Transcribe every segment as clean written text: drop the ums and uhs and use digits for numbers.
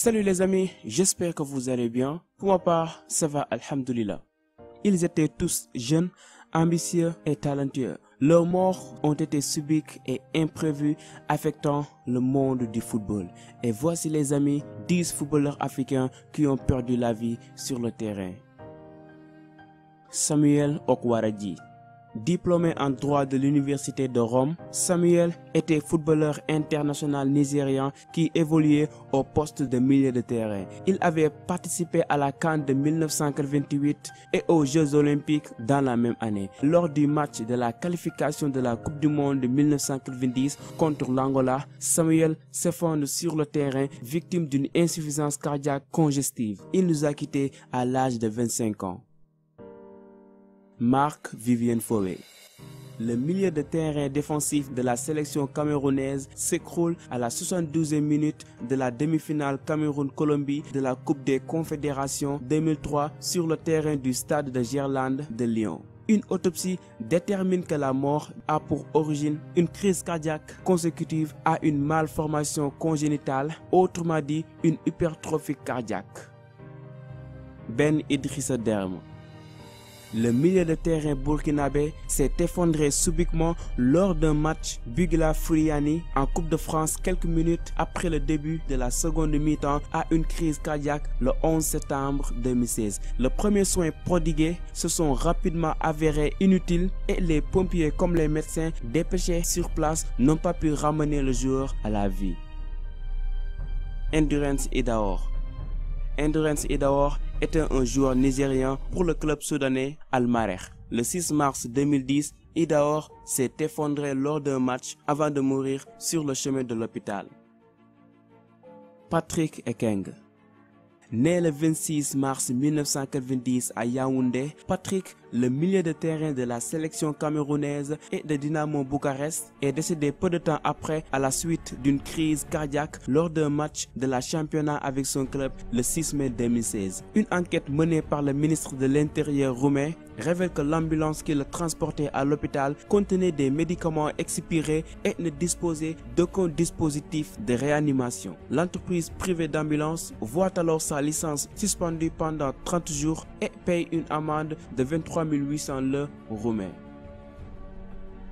Salut les amis, j'espère que vous allez bien. Pour ma part, ça va, alhamdoulilah. Ils étaient tous jeunes, ambitieux et talentueux. Leurs morts ont été subites et imprévues, affectant le monde du football. Et voici les amis, 10 footballeurs africains qui ont perdu la vie sur le terrain. Samuel Okwaradji. Diplômé en droit de l'université de Rome, Samuel était footballeur international nigérian qui évoluait au poste de milieu de terrain. Il avait participé à la CAN de 1988 et aux Jeux olympiques dans la même année. Lors du match de la qualification de la Coupe du monde de 1990 contre l'Angola, Samuel s'effondre sur le terrain victime d'une insuffisance cardiaque congestive. Il nous a quittés à l'âge de 25 ans. Marc-Vivien Foé. Le milieu de terrain défensif de la sélection camerounaise s'écroule à la 72e minute de la demi-finale Cameroun-Colombie de la Coupe des Confédérations 2003 sur le terrain du stade de Gerland de Lyon. Une autopsie détermine que la mort a pour origine une crise cardiaque consécutive à une malformation congénitale, autrement dit une hypertrophie cardiaque. Ben Idrissa Derme. Le milieu de terrain burkinabé s'est effondré subitement lors d'un match Bugla Furiani en Coupe de France quelques minutes après le début de la seconde mi-temps à une crise cardiaque le 11 septembre 2016. Les premiers soins prodigués se sont rapidement avérés inutiles et les pompiers comme les médecins dépêchés sur place n'ont pas pu ramener le joueur à la vie. Endurance Idaor. Endurance Idaor était un joueur nigérian pour le club soudanais Al-Mareh. Le 6 mars 2010, Idaor s'est effondré lors d'un match avant de mourir sur le chemin de l'hôpital. Patrick Ekeng. Né le 26 mars 1990 à Yaoundé, Patrick, le milieu de terrain de la sélection camerounaise et de Dynamo Bucarest, est décédé peu de temps après à la suite d'une crise cardiaque lors d'un match de la championnat avec son club le 6 mai 2016. Une enquête menée par le ministre de l'Intérieur roumain révèle que l'ambulance qui le transportait à l'hôpital contenait des médicaments expirés et ne disposait d'aucun dispositif de réanimation. L'entreprise privée d'ambulance voit alors sa licence suspendue pendant 30 jours et paye une amende de 23 800 leu roumains.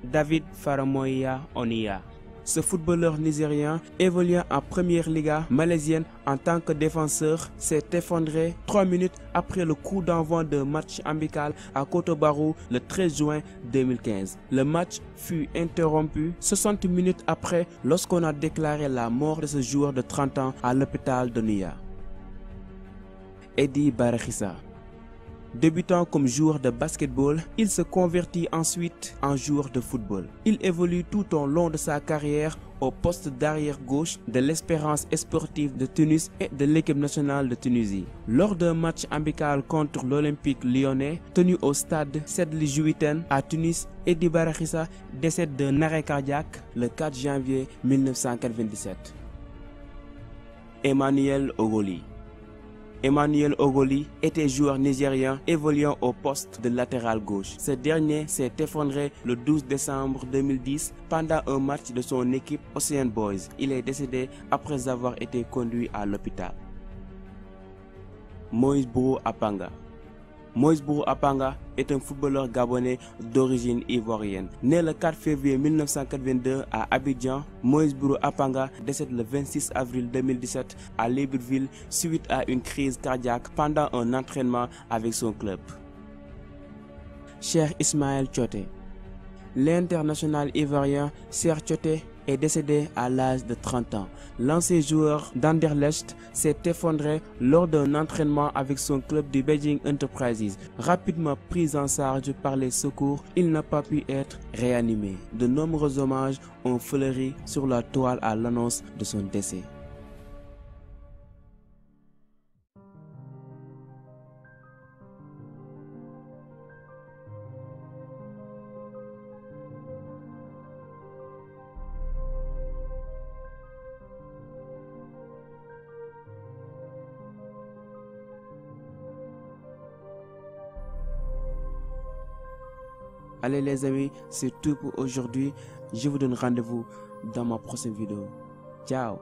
David Faramoya Onia. Ce footballeur nigérien évoluant en première liga malaisienne en tant que défenseur s'est effondré 3 minutes après le coup d'envoi d'un match amical à Koto-Barou le 13 juin 2015. Le match fut interrompu 60 minutes après lorsqu'on a déclaré la mort de ce joueur de 30 ans à l'hôpital de Nia. Eddie Barakhissa. Débutant comme joueur de basketball, il se convertit ensuite en joueur de football. Il évolue tout au long de sa carrière au poste d'arrière gauche de l'Espérance sportive de Tunis et de l'équipe nationale de Tunisie. Lors d'un match amical contre l'Olympique lyonnais tenu au stade Sedli Juiten à Tunis, Eddie Barakhissa décède d'un arrêt cardiaque le 4 janvier 1997. Emmanuel Ogoli. Emmanuel Ogoli était joueur nigérien évoluant au poste de latéral gauche. Ce dernier s'est effondré le 12 décembre 2010 pendant un match de son équipe Ocean Boys. Il est décédé après avoir été conduit à l'hôpital. Moïse Bourou Apanga. Moïse Bourou Apanga est un footballeur gabonais d'origine ivoirienne. Né le 4 février 1982 à Abidjan, Moïse Bourou Apanga décède le 26 avril 2017 à Libreville suite à une crise cardiaque pendant un entraînement avec son club. Cheikh Ismaël Tchoté. L'international ivoirien Cheikh Tchoté est décédé à l'âge de 30 ans. L'ancien joueur d'Anderlecht s'est effondré lors d'un entraînement avec son club du Beijing Enterprises. Rapidement pris en charge par les secours, il n'a pas pu être réanimé. De nombreux hommages ont fleuri sur la toile à l'annonce de son décès. Allez les amis, c'est tout pour aujourd'hui. Je vous donne rendez-vous dans ma prochaine vidéo. Ciao.